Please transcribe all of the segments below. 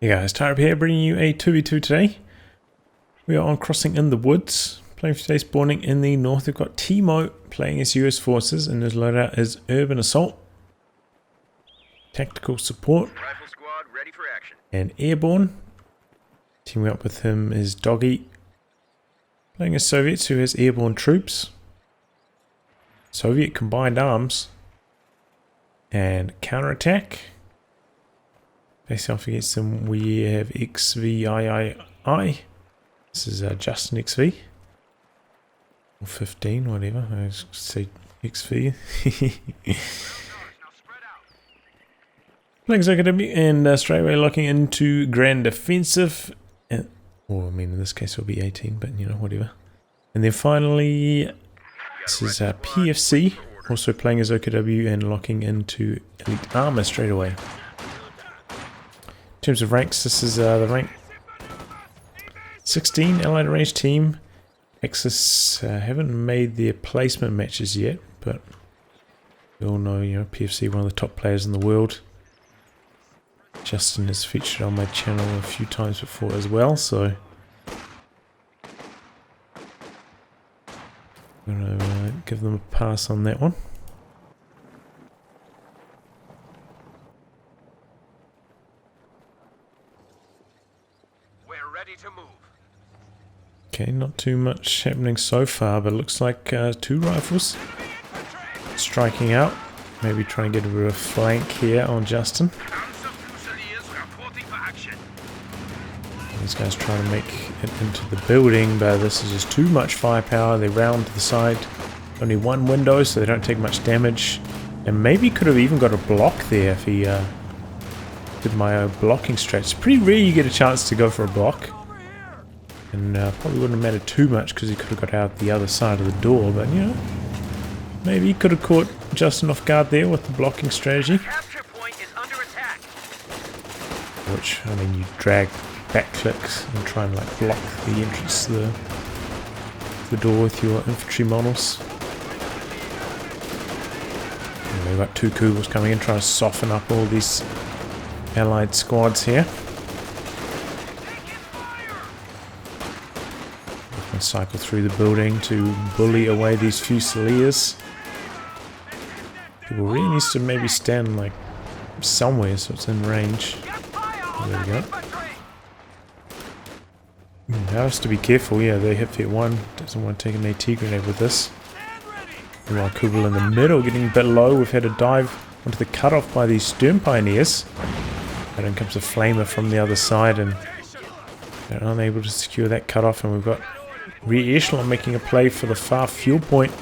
Hey guys, Tyre here bringing you a 2v2 today. We are on Crossing in the Woods, playing for today's spawning in the north. We've got Teemo playing as US forces, and his loadout is Urban Assault, Tactical Support, Rifle squad ready for action. and Airborne. Teaming up with him is DOGE, playing as Soviets who has airborne troops, Soviet combined arms, and counterattack. Face off against them, we have XVIII. This is Justin XV. Or 15, whatever. I just say XV. Playing COH2 and straight away locking into Grand Defensive. Or, I mean, in this case it'll be 18, but you know, whatever. And then finally, this is PFC. Also playing as COH2 and locking into Elite Armour straight away. In terms of ranks, this is the rank 16 Allied Arranged Team. Axis haven't made their placement matches yet, but we all know, you know, PFC, one of the top players in the world. Justin has featured on my channel a few times before as well, so I'm going to give them a pass on that one. To move. Okay, not too much happening so far, but it looks like two rifles striking out. Maybe trying to get a bit of a flank here on Justin. These guys trying to make it into the building, but this is just too much firepower. They round to the side. Only one window, so they don't take much damage. And maybe could have even got a block there if he did my blocking stretch. It's pretty rare you get a chance to go for a block. And probably wouldn't have mattered too much because he could have got out the other side of the door, but you know, maybe he could have caught Justin off guard there with the blocking strategy. Capture point is under attack. Which, I mean, you drag back clicks and try and like block the entrance to the door with your infantry models. And we've got two Kugels coming in trying to soften up all these allied squads here. Cycle through the building to bully away these Fusiliers. People really needs to maybe stand like somewhere so it's in range. There we go. Now has to be careful. Yeah, they hit fit one. Doesn't want to take an AT grenade with this. While Kugel in the middle getting a bit low. We've had a dive onto the cutoff by these Stern Pioneers. And then comes a flamer from the other side, and they're unable to secure that cutoff. And we've got rear echelon making a play for the far fuel point.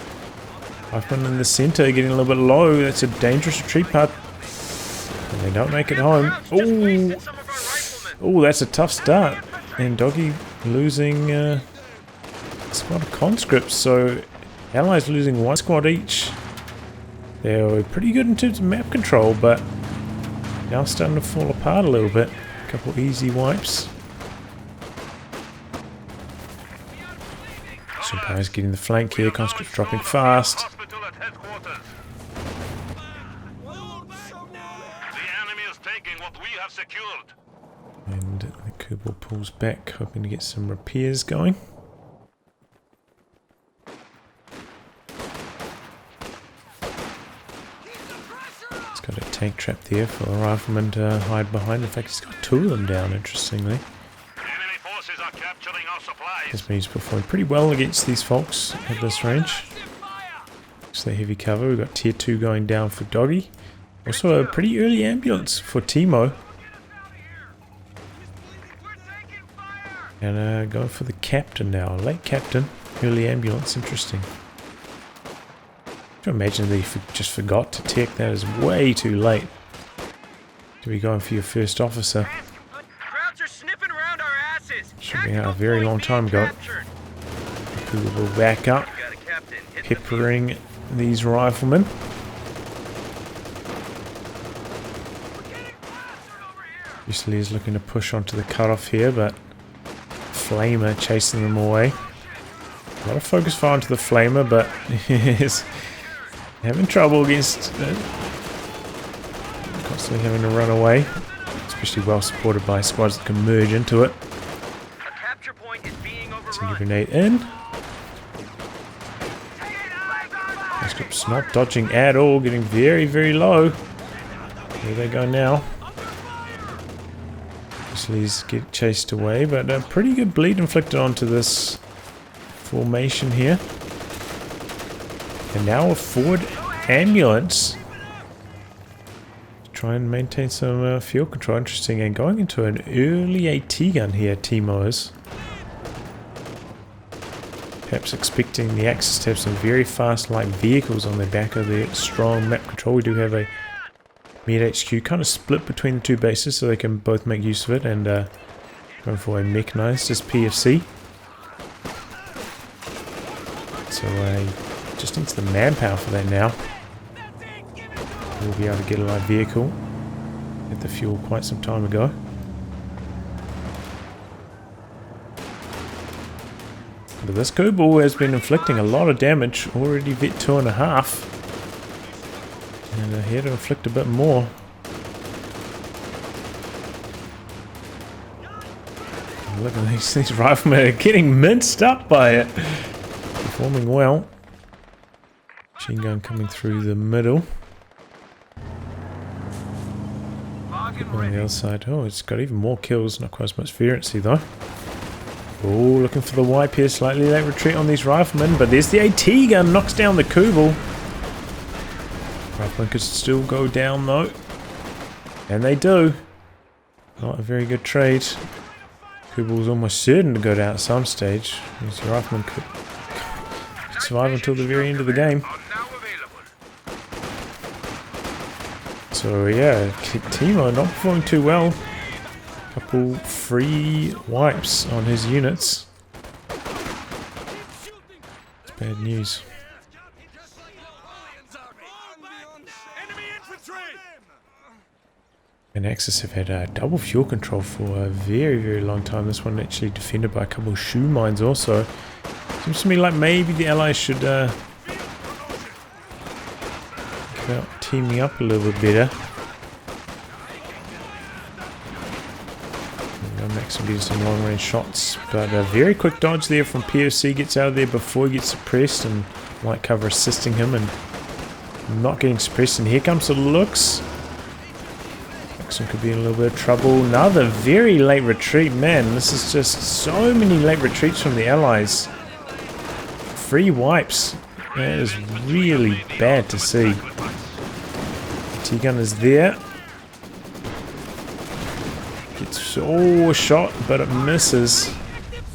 Huffman in the center getting a little bit low. That's a dangerous retreat path. And they don't make it home. Oh, that's a tough start. And Doggy losing a squad of conscripts. So Allies losing one squad each. They were pretty good in terms of map control, but now starting to fall apart a little bit. A couple easy wipes. Sometimes getting the flank here, conscripts dropping fast. And the Kubel pulls back, hoping to get some repairs going. He's got a tank trap there for a rifleman to hide behind. In fact, he's got two of them down, interestingly. This means performing pretty well against these folks at this range. Looks like heavy cover. We've got tier 2 going down for Doggy. Also a pretty early ambulance for Teemo. And going for the captain now. Late captain, early ambulance. Interesting. I imagine they just forgot to tech. That is way too late to be going for your first officer. Should be out a very long time ago. People will back up, peppering these riflemen. Fusiliers looking to push onto the cutoff here, but Flamer chasing them away. A lot of focus fire onto the Flamer, but he's having trouble against constantly having to run away. It's especially well supported by squads that can merge into it. A capture point is being Send a overrun. grenade in. Conscripts not dodging at all, getting very, very low. There they go now. These get chased away, but a pretty good bleed inflicted onto this formation here. And now a forward ambulance. Try and maintain some field control. Interesting. And going into an early AT gun here, Teemo is. Perhaps expecting the Axis to have some very fast light vehicles on their back of their strong map control. We do have a Med HQ kind of split between the two bases so they can both make use of it, and going for a mechanized as PFC. So just needs the manpower for that now. We'll be able to get a light vehicle. Get the fuel quite some time ago. But this Kubel has been inflicting a lot of damage, already vet 2.5. And here to inflict a bit more. And look at these riflemen are getting minced up by it. Performing well. Machine gun coming through the middle. On the other side. Oh, it's got even more kills, not quite as much variancy though. Oh, looking for the wipe here. Slightly late retreat on these riflemen, but there's the AT gun, knocks down the Kubel. Riflemen could still go down though. And they do. Not a very good trade. Kubel's almost certain to go down at some stage. These riflemen could survive until the very end of the game. So yeah, Teemo not performing too well. Couple free wipes on his units. It's bad news. And Axis have had double fuel control for a very, very long time. This one actually defended by a couple of shoe mines also. Seems to me like maybe the Allies should think about teaming up a little bit better. Maxim getting some long range shots, but a very quick dodge there from POC, gets out of there before he gets suppressed, and light cover assisting him and not getting suppressed. And here comes the looks. Maxim could be in a little bit of trouble. Another very late retreat. Man, this is just so many late retreats from the Allies. Free wipes. That is really bad to see. T-gun is there. Gets all shot, but it misses.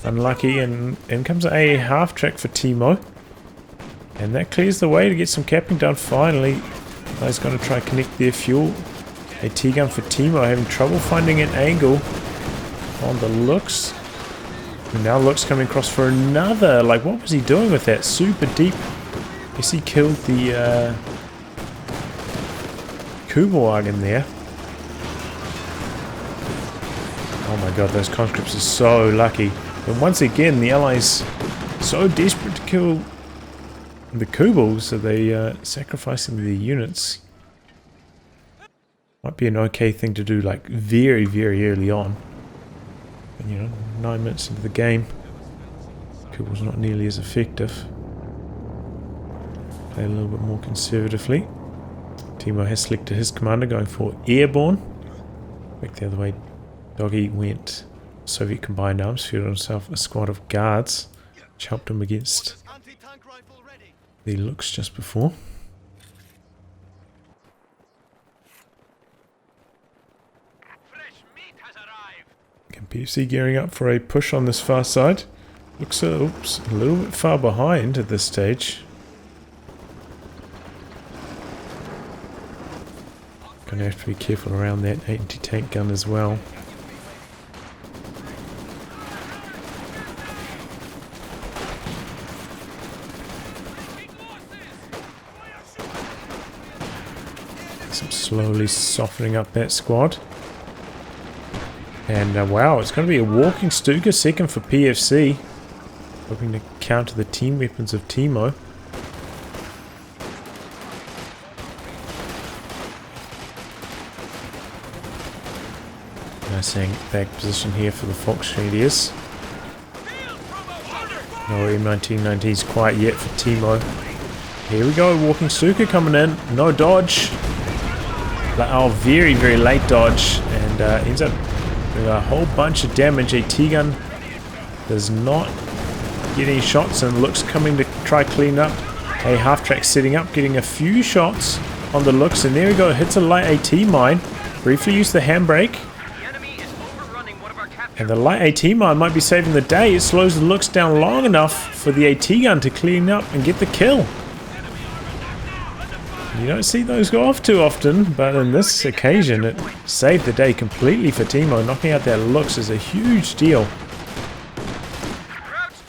Unlucky, and in comes a half track for Teemo. And that clears the way to get some capping done finally. He's going to try and connect their fuel. A T-gun for Teemo, having trouble finding an angle on the looks. And now looks coming across for another. Like, what was he doing with that? Super deep. Guess he killed the Kubelwagen there. Oh my god, those conscripts are so lucky. And once again, the Allies so desperate to kill the Kubels that they sacrificing their units. Might be an okay thing to do, like, very, very early on. And, you know, 9 minutes into the game, Kubel's not nearly as effective. Play a little bit more conservatively. Teemo has selected his commander, going for Airborne. Back the other way, DOGE went Soviet Combined Arms, fielded himself a squad of guards, which helped him against the looks just before. And PFC gearing up for a push on this far side. Looks a little bit far behind at this stage. Gonna have to be careful around that anti-tank gun as well. Some slowly softening up that squad. And wow, it's going to be a walking Stuka, second for PFC. Hoping to counter the team weapons of Teemo. Nice back position here for the Volksgrenadiers. No M1919s quite yet for Teemo. Here we go, walking Suka coming in. No dodge. Oh, very, very late dodge. And ends up doing a whole bunch of damage. A T-gun does not get any shots and looks coming to try clean up. A half-track setting up, getting a few shots on the looks. And there we go, hits a light AT mine. Briefly use the handbrake. And the light AT mine might be saving the day. It slows the looks down long enough for the AT gun to clean up and get the kill. You don't see those go off too often, but in this occasion it saved the day completely for Teemo. Knocking out that looks is a huge deal.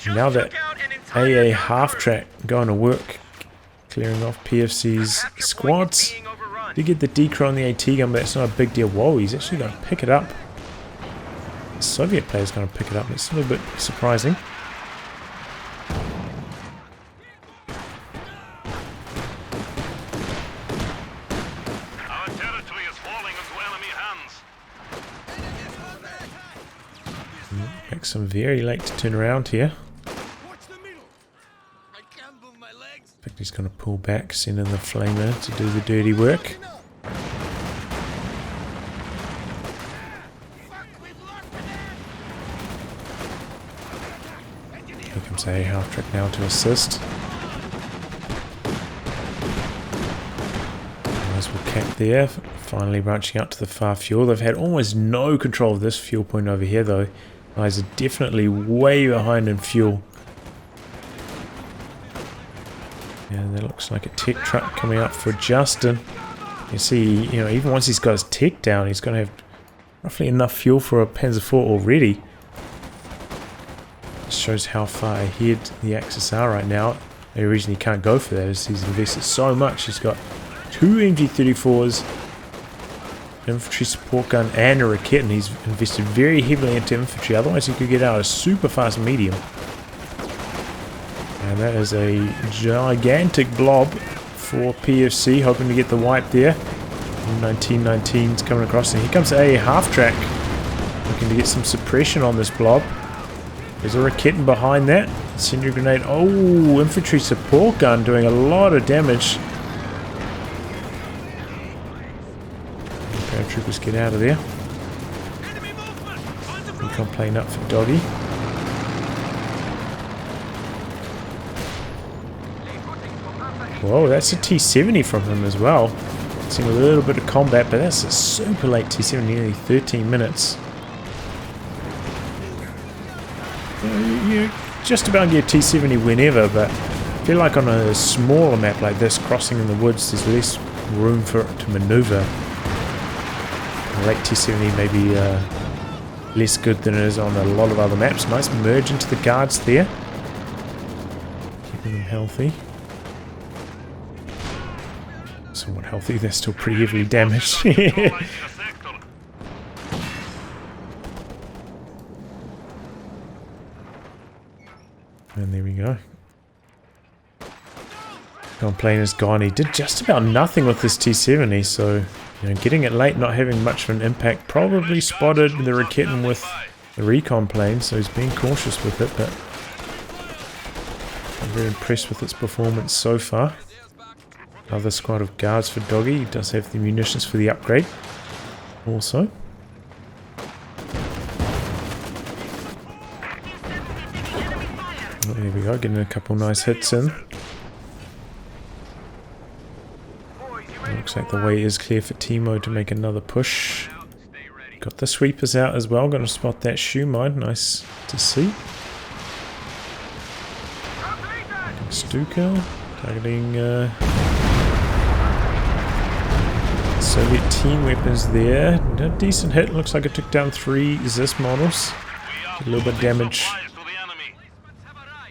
Now that AA half-track going to work, clearing off PFC's squads. Did get the decro on the AT gun, but it's not a big deal. Whoa, he's actually going to pick it up. The Soviet player's going to pick it up. It's a little bit surprising. Our territory is falling into enemy hands. Makes some very late to turn around here. In fact, he's going to pull back, send in the flamer to do the dirty work. Here comes a half-track now to assist. Nice little cap there, finally branching out to the far fuel. They've had almost no control of this fuel point over here though. Guys are definitely way behind in fuel. And that looks like a tech truck coming up for Justin. You see, you know, even once he's got his tech down, he's going to have roughly enough fuel for a Panzer IV already. This shows how far ahead the Axis are right now. The only reason he can't go for that is he's invested so much. He's got 2 MG34s, infantry support gun, and a Rakit, and he's invested very heavily into infantry. Otherwise, he could get out a super fast medium. And that is a gigantic blob for PFC, hoping to get the wipe there. 1919's coming across, and here comes a half-track, looking to get some suppression on this blob. There's a Rakit behind that. Incendiary grenade. Oh, infantry support gun doing a lot of damage. Paratroopers get out of there. Recon plane up for Doggy. Whoa, that's a T-70 from him as well. Seeing a little bit of combat, but that's a super late T-70, nearly 13 minutes. You just about get T-70 whenever, but I feel like on a smaller map like this, crossing in the woods, there's less room for it to maneuver. A late T-70 may be less good than it is on a lot of other maps. Nice merge into the guards there. Keeping them healthy. Somewhat healthy, they're still pretty heavily damaged. And there we go. Gun plane is gone. He did just about nothing with this T-70, so you know, getting it late, not having much of an impact. Probably spotted the Rakitten with the recon plane, so he's being cautious with it, but I'm very impressed with its performance so far. Another squad of guards for Doggy. He does have the munitions for the upgrade also. Oh, there we go, getting a couple nice hits in. Looks like the way is clear for Teemo to make another push. Got the sweepers out as well, going to spot that shoe mine, nice to see. Stuka, targeting Soviet team weapons there. A decent hit, looks like it took down 3 Zis models. Did a little bit of damage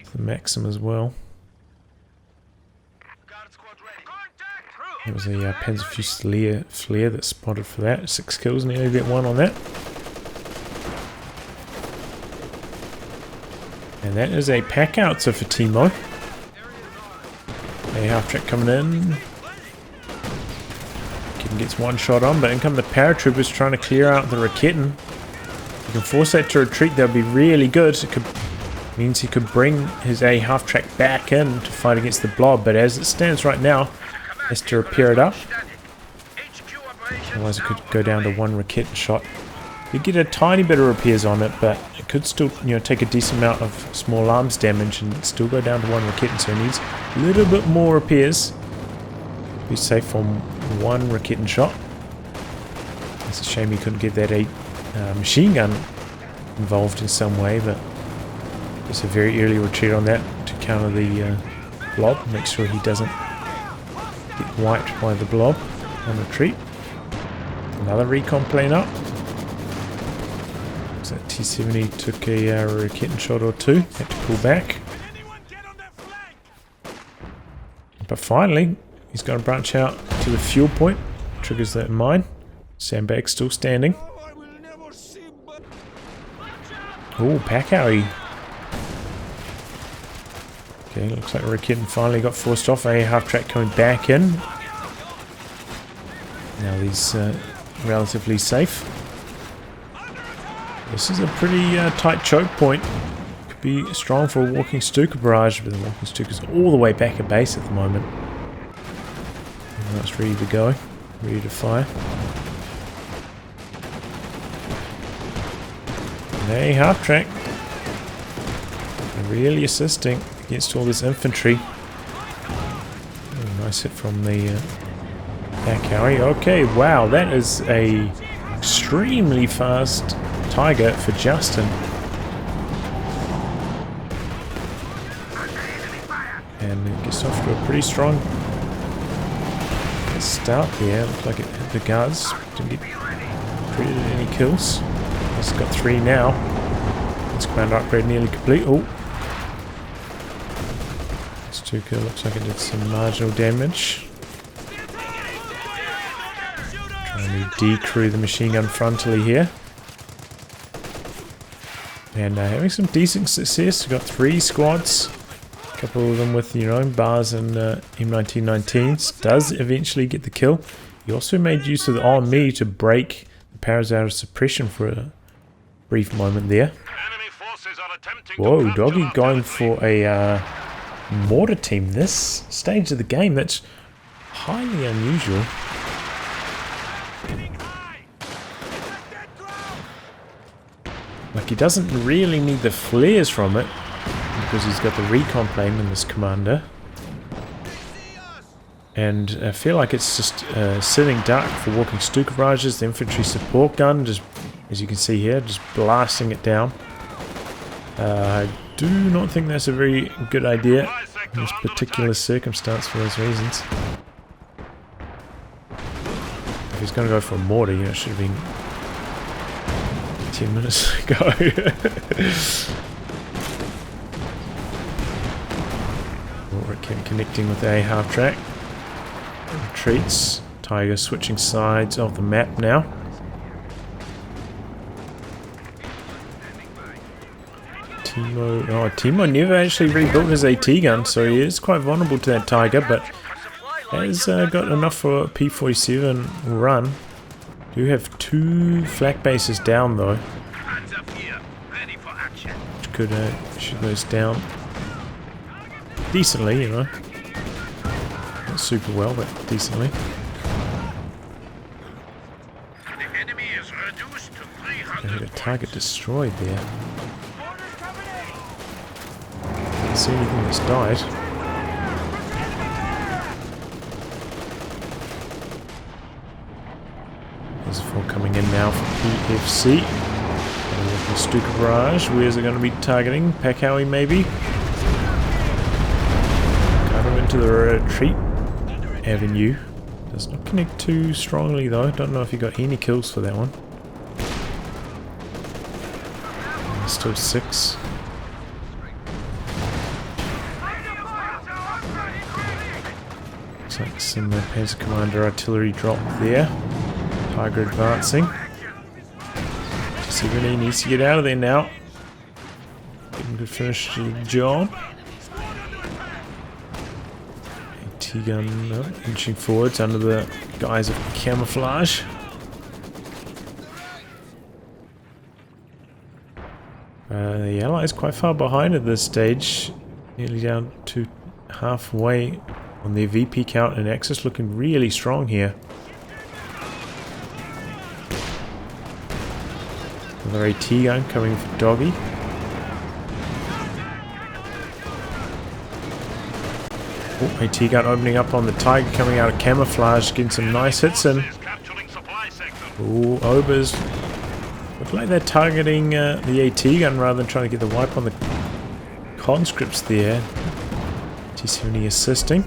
to the Maxim as well. There was a Panzer Fusilier flare that spotted for that. 6 kills, nearly get 1 on that. And that is a pack out, so for Teemo. A half-track coming in. Gets 1 shot on, but in come the paratroopers trying to clear out the Rakitten. you can force that to retreat, that would be really good. It means he could bring his A half-track back in to fight against the blob, but as it stands right now, he has to repair it up. Otherwise it could go down to 1 Raketten shot. You get a tiny bit of repairs on it, but it could still, take a decent amount of small arms damage and still go down to 1 Raketten, so he needs a little bit more repairs. Be safe from 1 Raketten shot. It's a shame he couldn't get that machine gun involved in some way, but just a very early retreat on that to counter the blob. Make sure he doesn't get wiped by the blob on retreat. Another recon plane up. So that T-70 took a Raketten shot or 2. Had to pull back. But finally, he's going to branch out to the fuel point. Triggers that mine. Sandbag still standing. Oh, Pack-Howie. Okay, looks like Raketten finally got forced off. A half-track coming back in. Now he's relatively safe. This is a pretty tight choke point. Could be strong for a walking Stuka barrage, but the walking Stuka's all the way back at base at the moment. And that's ready to go, ready to fire. And a half track, really assisting against all this infantry. Oh, nice hit from the Pack-Howie. Okay, wow, that is a extremely fast Tiger for Justin. And it gets off to a pretty strong start there. Looked like it hit the guards. Didn't get created any kills. It's got 3 now. Its commander upgrade nearly complete. Oh! Stuka looks like it did some marginal damage. Trying to decrew the machine gun frontally here. And having some decent success. We've got 3 squads. A couple of them with, bars and M1919s. Does eventually get the kill. He also made use of the on me to break the powers out of suppression for a brief moment there. Whoa, Doggy going for a mortar team this stage of the game. That's highly unusual. Like, he doesn't really need the flares from it because he's got the recon plane in this commander. And I feel like it's just sitting duck for walking Stuka barrages. The infantry support gun, just as you can see here, just blasting it down. I do not think that's a very good idea in this particular circumstance for those reasons. If he's going to go for a mortar, it should have been 10 minutes ago. Connecting with a half track. Retreats. Tiger switching sides of the map now. Teemo never actually rebuilt his AT gun, so he is quite vulnerable to that Tiger, but has got enough for a P-47 run. Do have 2 flak bases down though. Which could shoot those down decently, Not super well, but decently. I had a target destroyed there. Can't see anything that's died. There's a 4 coming in now for PFC. The Stuka barrage. Where's it going to be targeting? Pack-Howie maybe? Cut him into the retreat avenue. Does not connect too strongly though. Don't know if he got any kills for that one. Still 6. Looks like some Panzer Commander artillery drop there. Tiger advancing. T-70 needs to get out of there now. Get him to finish the job. T-gun inching forwards under the guise of camouflage. The Allies quite far behind at this stage. Nearly down to halfway on their VP count, and Axis looking really strong here. Another AT gun coming for Doggy. Oh, AT gun opening up on the Tiger, coming out of camouflage, getting some nice hits in. Oh, Obers. Look like they're targeting the AT gun rather than trying to get the wipe on the conscripts there. T-70 assisting.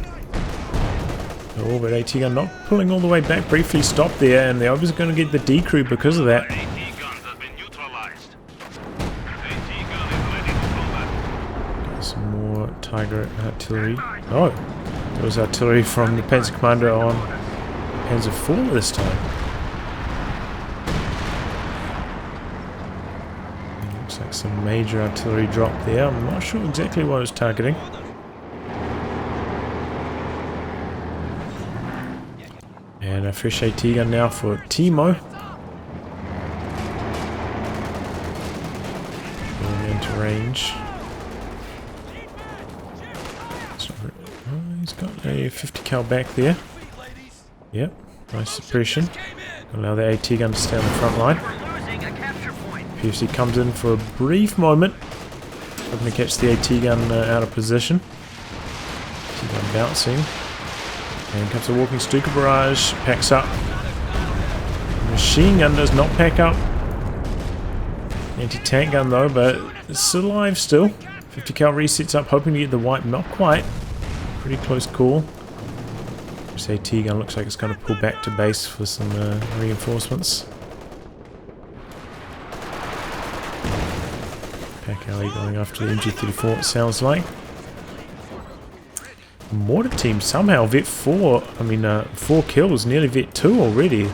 Oh, but AT gun not pulling all the way back, briefly stopped there, and the Obers are going to get the D crew because of that. Some more Tiger artillery. Oh, there was artillery from the Panzer Commander on Panzer IV this time. Looks like some major artillery drop there. I'm not sure exactly what it was targeting. And a fresh AT gun now for Teemo. Going into range. He's got a 50 cal back there. Yep, nice suppression. Allow the AT gun to stay on the front line. PFC comes in for a brief moment, hoping to catch the AT gun out of position. AT gun bouncing. And comes a walking Stuka barrage, packs up. Machine gun does not pack up. Anti-tank gun though, but it's alive still. 50 cal resets up, hoping to get the wipe, not quite. Pretty close call. This AT gun looks like it's going to pull back to base for some reinforcements. Pack alley going after the MG34, it sounds like. Mortar team somehow vet 4, 4 kills, nearly vet 2 already. I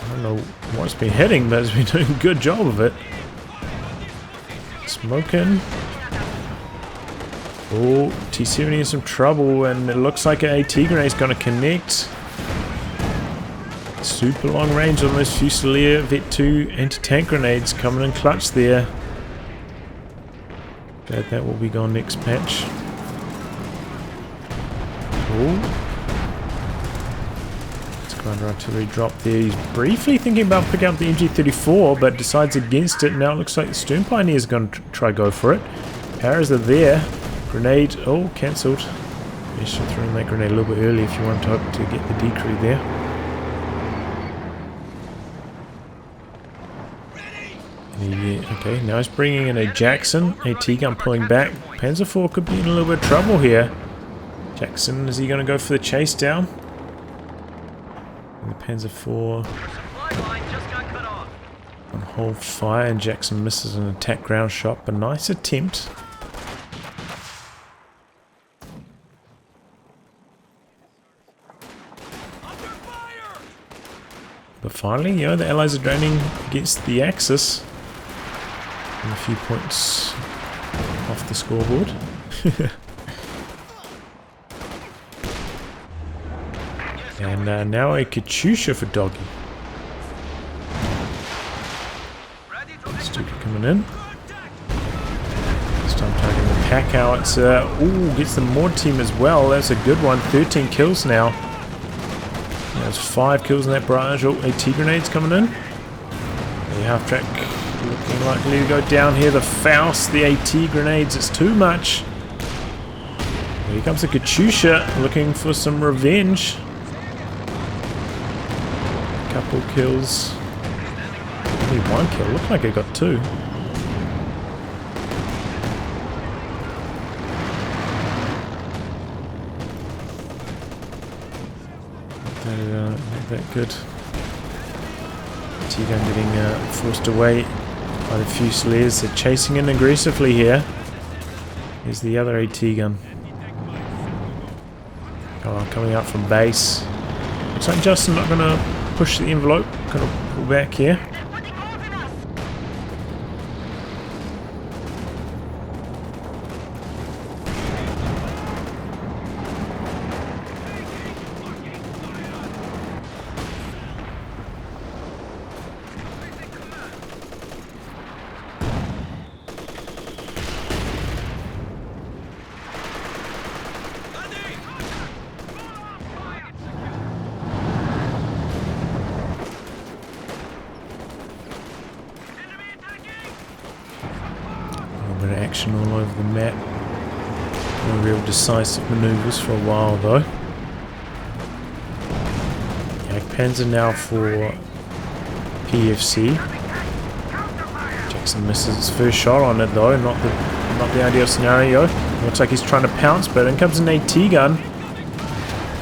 don't know what it's been hitting, but it's been doing a good job of it. Smoking. Oh, T-70 in some trouble, and it looks like an AT grenade is going to connect. Super long range on those Fusilier Vet 2 anti-tank grenades coming in clutch there. Glad that will be gone next patch. Oh. Let's go under artillery drop there. He's briefly thinking about picking up the MG34, but decides against it. Now it looks like the Stern Pioneer is going to try go for it. Powers are there. Grenade, oh, cancelled. You should throw in that grenade a little bit early if you want to hope to get the D crew there. Yeah, okay, now he's bringing in a Jackson. AT gun pulling back. Panzer IV could be in a little bit of trouble here. Jackson, is he going to go for the chase down? And the Panzer IV on hold fire, and Jackson misses an attack ground shot, but nice attempt. But finally, you know, the Allies are draining against the Axis. And a few points off the scoreboard. And now a Katyusha for Doggy. Stuka coming in. This time targeting the pack out. It's ooh, gets the Mortar team as well. That's a good one. 13 kills now. There's 5 kills in that barrage. Oh, AT grenades coming in. The half track looking likely to go down here. The Faust, the AT grenades, it's too much. Here comes the Katyusha looking for some revenge. Couple kills. Only 1 kill. Looked like it got 2. Not that good. T-gun getting forced away by the Fusiliers. They're chasing in aggressively here. Here's the other AT gun. Oh, coming out from base. Looks like Justin not going to push the envelope. Going to pull back here. bit of action all over the map. No real decisive maneuvers for a while though. Panzer now for PFC. Jackson misses his first shot on it though, not the ideal scenario. Looks like he's trying to pounce, but in comes an AT gun.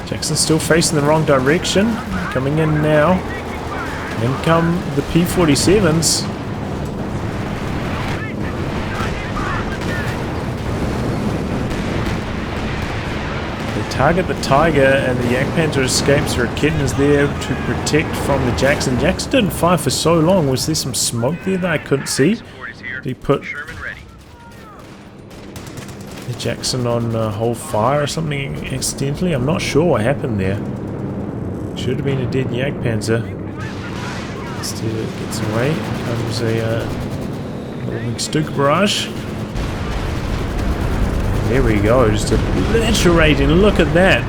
Jackson's still facing the wrong direction. Coming in now. In come the P-47s. Target the Tiger and the Jagdpanzer escapes. The Raketen is there to protect from the Jackson. Jackson didn't fire for so long. Was there some smoke there that I couldn't see? Did he put the Jackson on hold fire or something accidentally? I'm not sure what happened there. Should have been a dead Jagdpanzer. Instead it gets away. Here comes a little Stuka barrage. There we go, just obliterating, look at that!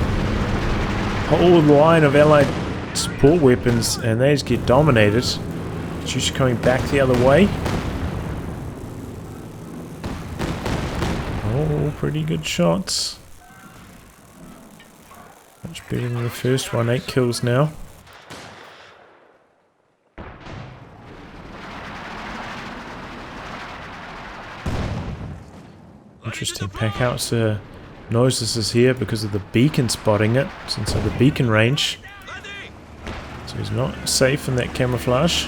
Whole line of allied support weapons and they just get dominated. Just coming back the other way. Oh, pretty good shots. Much better than the first one, 8 kills now. Interesting. Packhouse knows this is here because of the beacon spotting it. It's inside the beacon range. So he's not safe in that camouflage.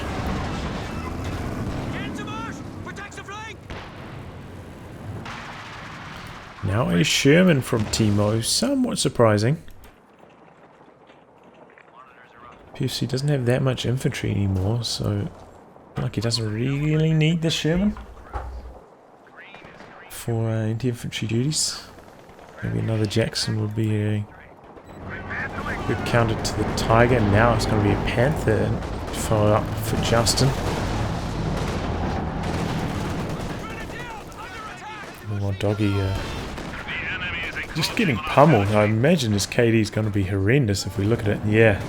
Now a Sherman from Teemo. Somewhat surprising. PFC doesn't have that much infantry anymore, so like he doesn't really need the Sherman for anti-infantry duties. Maybe another Jackson would be a good counter to the Tiger. Now it's going to be a Panther follow up for Justin. Oh, Doggy just getting pummeled. I imagine his KD is going to be horrendous if we look at it. Yeah.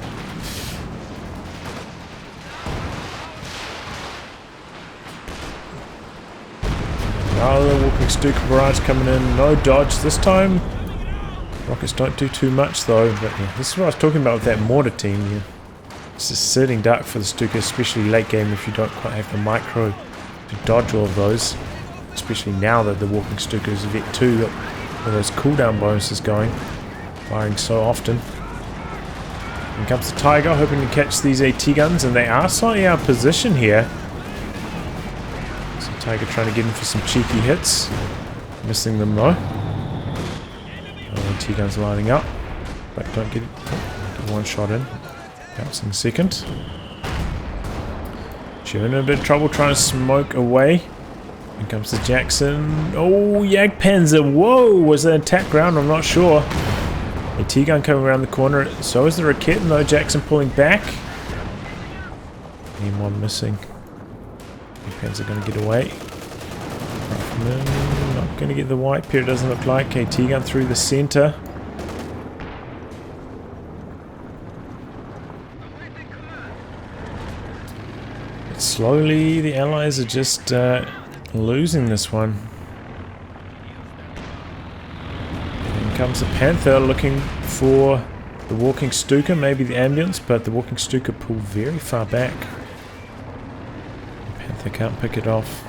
Another walking Stuka barrage coming in, no dodge this time. Rockets don't do too much though, but yeah, this is what I was talking about with that mortar team. Yeah. It's just sitting duck for the Stuka, especially late game if you don't quite have the micro to dodge all of those. Especially now that the walking Stuka is Vet 2, got all those cooldown bonuses going, firing so often. In comes the Tiger, hoping to catch these AT guns, and they are slightly out of position here. Tiger trying to get in for some cheeky hits. Missing them though. T-guns lining up. But don't get one shot in. Bouncing second. Sherman in a bit of trouble trying to smoke away. In comes the Jackson. Oh, Jagdpanzer. Whoa, was that attack ground? I'm not sure. A T-gun coming around the corner. So is the Raketen though. Jackson pulling back. And one missing. Panzer are going to get away. Not going to get the white pair, it doesn't look like. KT gun through the center. But slowly, the allies are just losing this one. In comes the Panther looking for the walking Stuka, maybe the ambulance, but the walking Stuka pulled very far back. They can't pick it off.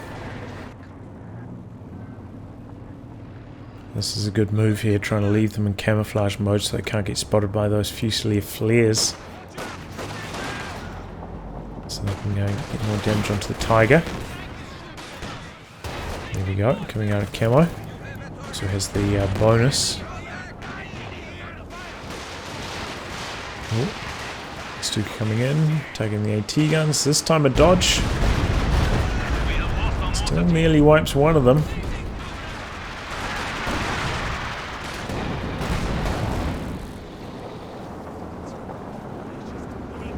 This is a good move here, trying to leave them in camouflage mode so they can't get spotted by those Fusilier flares. So they can get more damage onto the Tiger. There we go, coming out of camo. So it has the bonus. Oh. Stuka coming in, taking the AT guns. This time a dodge. Still nearly wipes one of them.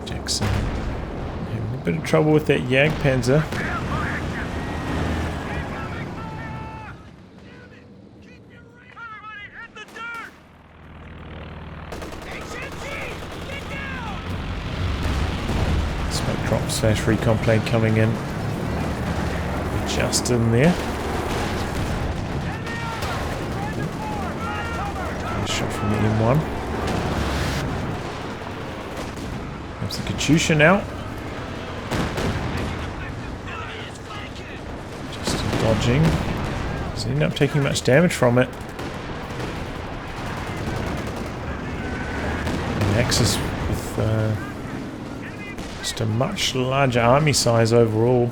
Jackson having a bit of trouble with that Jagdpanzer. Smoke drop / recon plane coming in. Just in there. one. There's the Katyusha now. Just dodging. Doesn't end up taking much damage from it. Axis with just a much larger army size overall.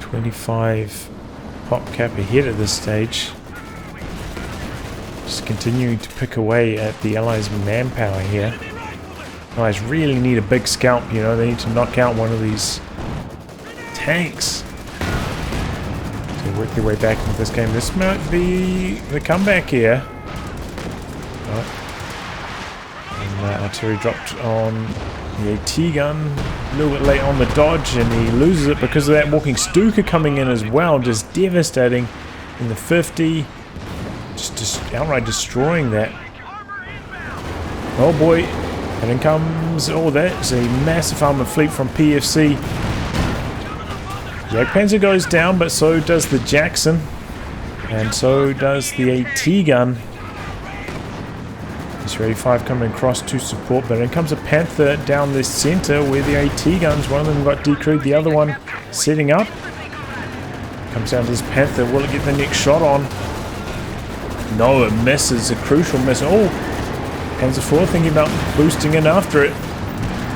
25 pop cap ahead at this stage. Just continuing to pick away at the Allies' manpower here. Allies really need a big scalp, you know, they need to knock out one of these tanks. So work their way back into this game. This might be the comeback here. Oh. And artillery dropped on the AT gun. A little bit late on the dodge, and he loses it because of that walking Stuka coming in as well, just devastating in the 50. Just outright destroying that. Oh boy. And in comes, oh, that's a massive armor fleet from PFC. Jagdpanzer goes down, but so does the Jackson. And so does the AT gun. Israeli 5 coming across to support, but in comes a Panther down the center where the AT guns, one of them got decrewed, the other one setting up. Comes down to this Panther, will it get the next shot on? No, it misses, a crucial miss. Oh, Panzer IV thinking about boosting in after it.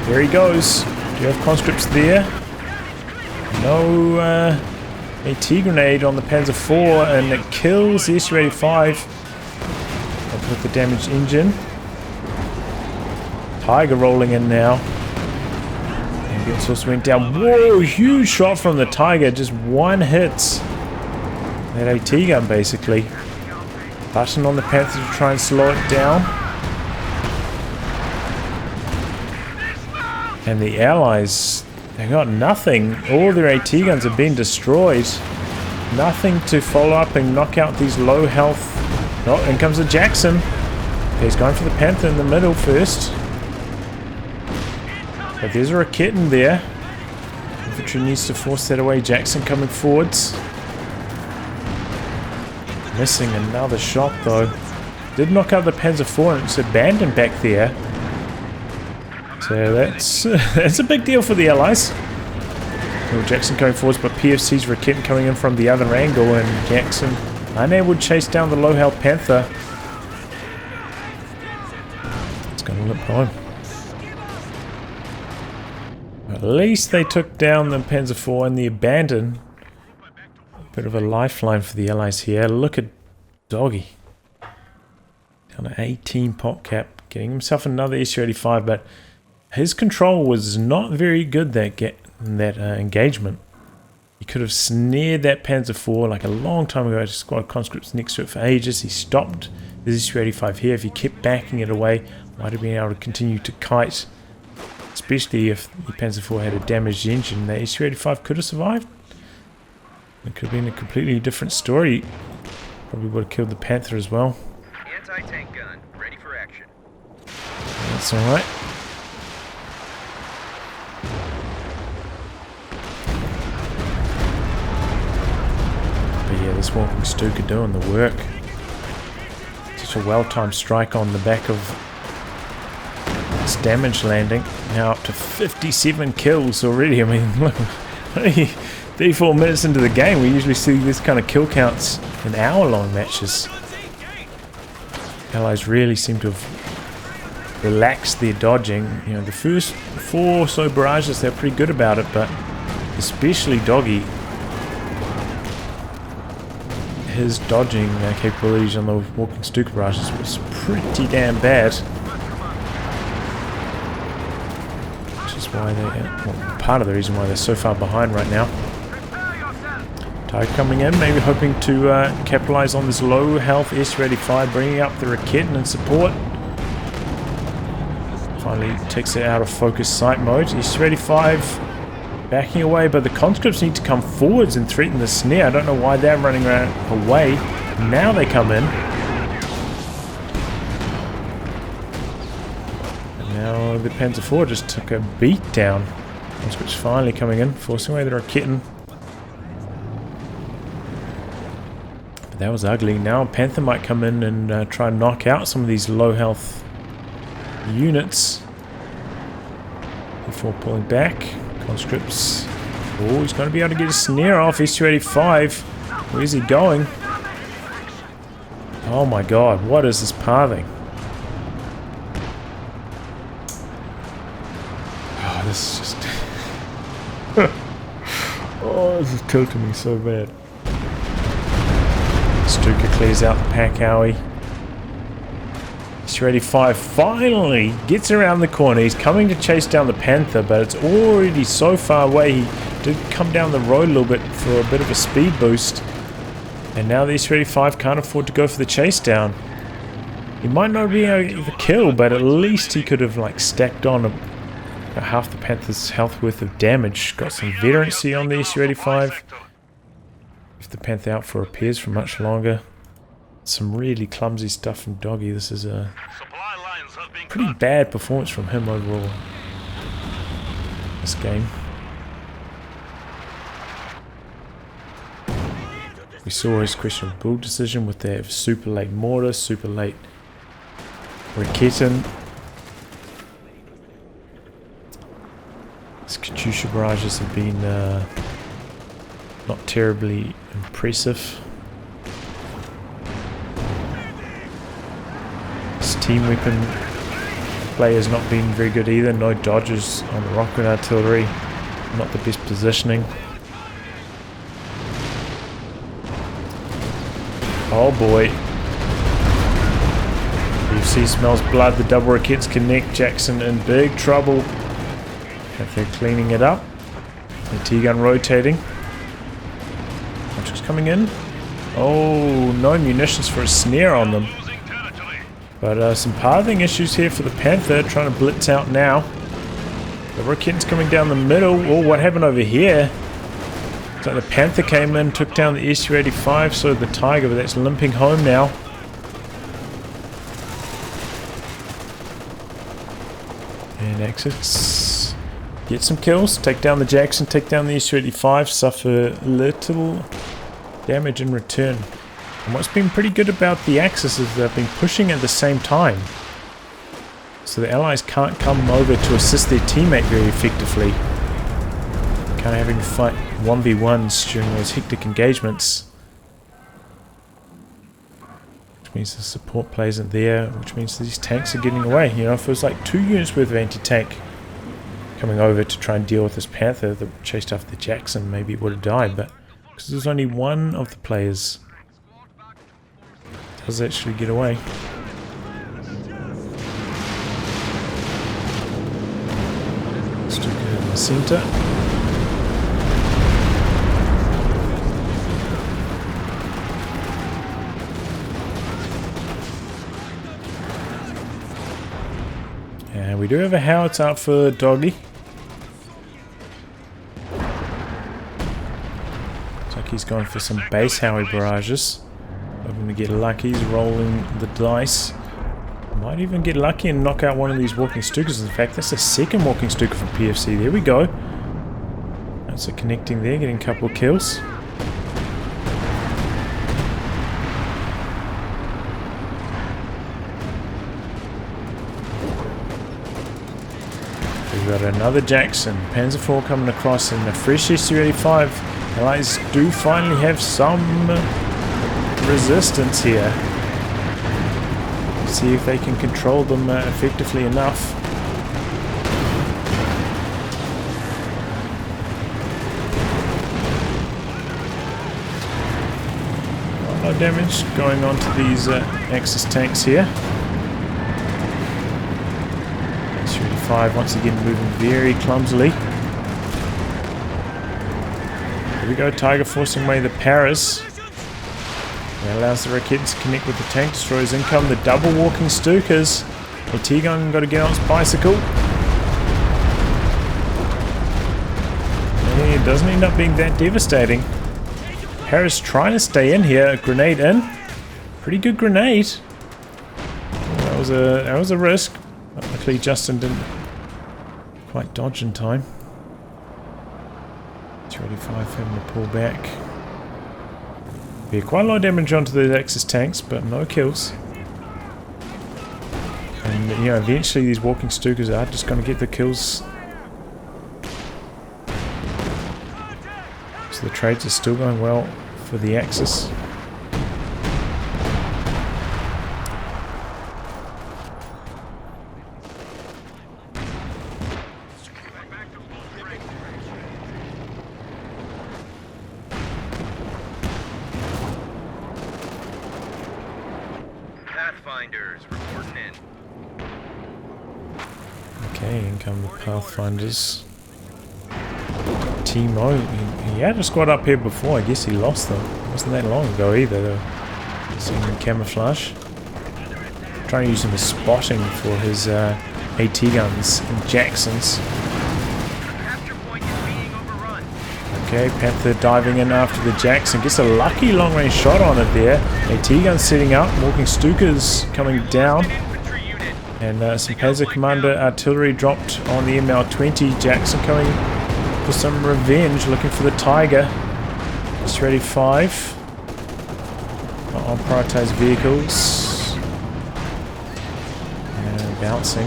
There he goes. Do you have conscripts there? No AT grenade on the Panzer IV, and it kills the Su-85 with the damaged engine. Tiger rolling in now. And also went down. Whoa, huge shot from the Tiger. Just one hits that AT gun basically. Button on the Panther to try and slow it down. And the Allies, they got nothing. All their AT guns have been destroyed. Nothing to follow up and knock out these low health. Oh, in comes the Jackson. He's going for the Panther in the middle first. But there's a Raketin there. Infantry needs to force that away. Jackson coming forwards. Missing another shot though. Did knock out the Panzer IV, and it's abandoned back there. So that's a big deal for the Allies. Well, Jackson going forwards, but PFC's Raketin coming in from the other angle, and Jackson unable to chase down the low health Panther. It's going to limp home. At least they took down the Panzer IV and the abandon. Bit of a lifeline for the Allies here. Look at Doggy. Down to 18 pop cap. Getting himself another Su-85, but his control was not very good that engagement. He could have snared that Panzer IV like a long time ago. Just squad conscripts next to it for ages. He stopped the Su-85 here. If he kept backing it away, might have been able to continue to kite. Especially if the Panzer IV had a damaged engine. The Su-85 could have survived. It could have been a completely different story. Probably would have killed the Panther as well. Anti-tank gun, ready for action. That's alright. But yeah, this walking Stuka doing the work. Such a well-timed strike on the back of this damage landing. Now up to 57 kills already. I mean, look, 34 minutes into the game, we usually see this kind of kill counts in hour-long matches. Allies really seem to have relaxed their dodging. You know, the first 4 or so barrages, they're pretty good about it, but especially Doggy, his dodging capabilities on the walking Stuka barrages was pretty damn bad. Which is why they, well, part of the reason why they're so far behind right now. Tiger coming in, maybe hoping to capitalize on this low health Su-85, bringing up the Raketin in support. Finally takes it out of focus sight mode. Su-85 backing away, but the conscripts need to come forwards and threaten the snare. I don't know why they're running around away. Now they come in. And now the Panzer IV just took a beat down. Conscripts finally coming in, forcing away the Raketin. But that was ugly. Now Panther might come in and try and knock out some of these low health units before pulling back. Conscripts. Oh, he's going to be able to get a snare off. S285. Where's he going? Oh my god, what is this pathing? Oh, this is just... oh, this is tilting me so bad. Stuka clears out the pack owie. S285 finally gets around the corner. He's coming to chase down the Panther, but it's already so far away. He did come down the road a little bit for a bit of a speed boost. And now the S285 can't afford to go for the chase down. He might not be able to kill, but at least he could have like stacked on about half the Panther's health worth of damage. Got some veterancy on the S285. Left the Panther out for repairs for much longer. Some really clumsy stuff from Doggy. This is a pretty bad performance from him overall this game. We saw his questionable build decision with their super late mortar, super late Raketin. His Katyusha barrages have been not terribly impressive. His team weapon play has not been very good either. No dodges on the rocket artillery. Not the best positioning. Oh boy. UFC smells blood. The double rockets connect. Jackson in big trouble. If they're cleaning it up. The T-gun rotating. Contracts coming in. Oh, no munitions for a snare on them. But some pathing issues here for the Panther. Trying to blitz out now. The rockets coming down the middle. Oh, what happened over here? So the Panther came in, took down the S285, so the Tiger, but that's limping home now. And Axis get some kills, take down the Jackson, take down the S285, suffer little damage in return. And what's been pretty good about the Axis is they've been pushing at the same time. So the Allies can't come over to assist their teammate very effectively. Kind of having to fight 1v1s during those hectic engagements. Which means the support play isn't there, which means these tanks are getting away. You know, if it was like 2 units worth of anti-tank coming over to try and deal with this Panther that chased after the Jackson, maybe it would have died, but because there's only one of the players does actually get away. Stuka in the center. And we do have a howitzer out for Doggy. Looks like he's going for some base Howie barrages. Hoping to get lucky. He's rolling the dice. Might even get lucky and knock out one of these walking Stukas. In fact, that's the second walking Stuka from PFC. There we go. That's a connecting there, getting a couple of kills. We've got another Jackson. Panzer IV coming across and a fresh S285. Allies do finally have some resistance here. See if they can control them effectively enough. No damage going on to these Axis tanks here. S285 once again moving very clumsily. Here we go, Tiger forcing away the Paras. That allows the Raketin to connect with the tank destroyers. In come the double walking Stukas. The T-gun got to get on its bicycle. And it doesn't end up being that devastating. Paris trying to stay in here. A grenade in. Pretty good grenade. That was a risk. Luckily Justin didn't quite dodge in time. 285 having to pull back. Yeah, quite a lot of damage onto the Axis tanks, but no kills. And you know, eventually these walking Stukas are just going to get the kills. So the trades are still going well for the Axis. Pathfinders reporting in. Okay, in come the Pathfinders. Teemo, he had a squad up here before. I guess he lost them. It wasn't that long ago either. They were seeing him camouflage. Trying to use him as spotting for his AT guns and Jacksons. Capture point is being overrun. Okay, Panther diving in after the Jackson. Gets a lucky long-range shot on it there. AT gun setting up. Walking Stukas coming down. Infantry unit. And some Panzer Commander artillery dropped on the ML-20. Jackson coming for some revenge, looking for the Tiger. It's ready 5. On prioritized vehicles. And bouncing.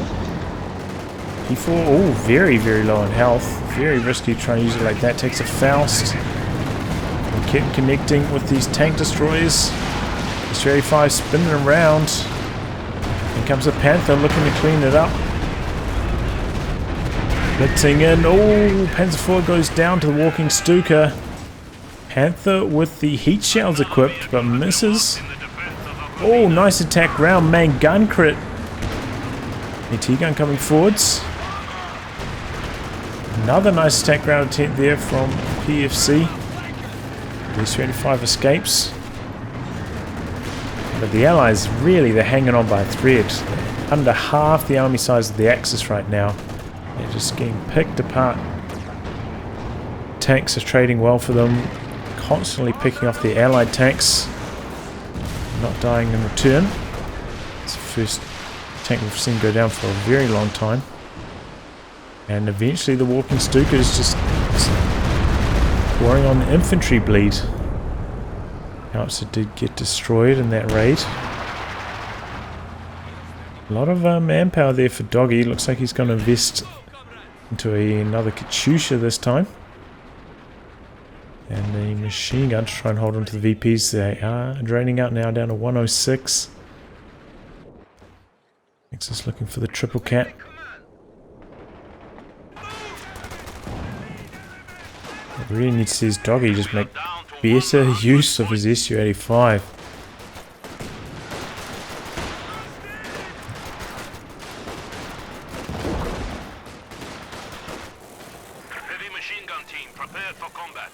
P4, oh, very, very low in health. Very risky trying to use it like that. Takes a Faust. And kept connecting with these tank destroyers. It's ready 5 spinning around. Here comes the Panther looking to clean it up. Blitzing in. Oh, Panzer IV goes down to the walking Stuka. Panther with the heat shells equipped, but misses. Oh, nice attack round. Main gun crit. AT gun coming forwards. Another nice attack round attempt there from PFC. D-35 escapes. But the Allies, really, they're hanging on by a thread. They're under half the army size of the Axis right now. They're just getting picked apart. Tanks are trading well for them. Constantly picking off the Allied tanks. Not dying in return. It's the first tank we've seen go down for a very long time. And eventually the walking Stuka is just pouring on the infantry bleed. Howitzer did get destroyed in that raid. A lot of manpower there for Doggy. Looks like he's going to invest into another Katyusha this time. And the machine gun to try and hold on to the VPs. They are draining out now down to 106. Nexus looking for the triple cat. What we really need to see is Doggy just make better use of his Su-85. Heavy machine gun team prepared for combat.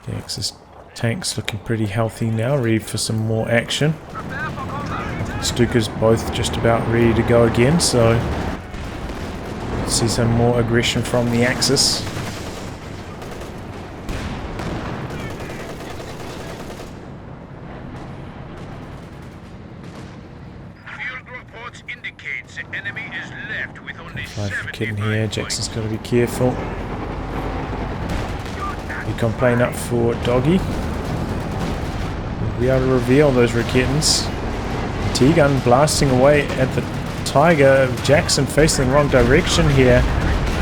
The Axis tanks looking pretty healthy now, ready for some more action. Stuka's both just about ready to go again, so see some more aggression from the Axis. Field reports indicates the enemy is left with only 5 for Kitten here. Jackson's got to be careful. Recon plane up for Doggy. We'll be able to reveal those Rakettans. T-gun blasting away at the Tiger. Jackson facing the wrong direction here.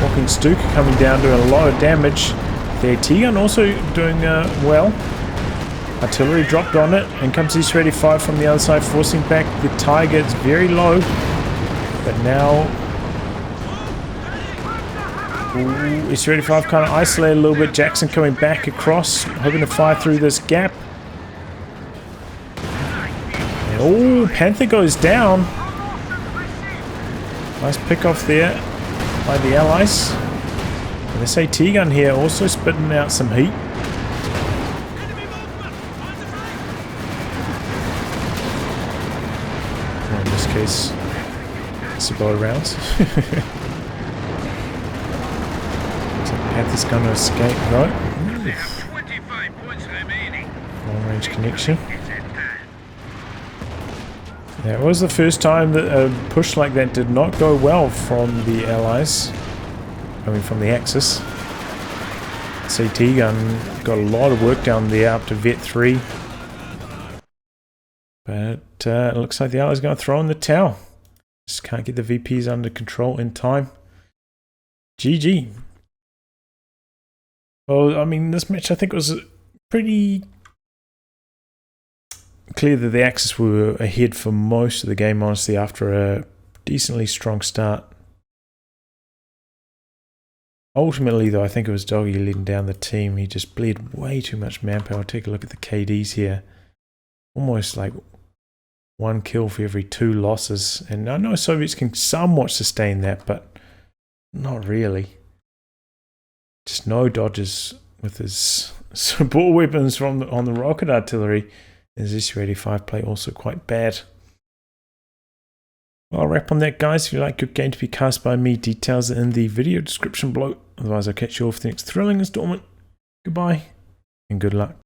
Walking Stuka coming down, doing a lot of damage. The T-gun also doing well. Artillery dropped on it, and comes Su-35 from the other side, forcing back the Tiger. It's very low, but now Su-35 kind of isolated a little bit. Jackson coming back across, hoping to fire through this gap. And, oh, Panther goes down. Nice pick off there by the Allies. And this AT gun here also spitting out some heat. Or in this case, Sabot rounds. Panther's going to escape, right? They have 25 points remaining. Long range connection. That was the first time that a push like that did not go well from the Allies. I mean, from the Axis. CT gun got a lot of work down there up to Vet 3. But it looks like the Allies are going to throw in the towel. Just can't get the VPs under control in time. GG. Well, I mean, this match I think was pretty clear that the Axis were ahead for most of the game, honestly, after a decently strong start. Ultimately, though, I think it was DOGE leading down the team. He just bled way too much manpower. Take a look at the KDs here. Almost like 1 kill for every 2 losses. And I know Soviets can somewhat sustain that, but not really. Just no dodges with his support weapons from on the rocket artillery. His SU-85 play also quite bad. Well, I'll wrap on that, guys. If you like your game to be cast by me, details are in the video description below. Otherwise, I'll catch you all for the next thrilling installment. Goodbye, and good luck.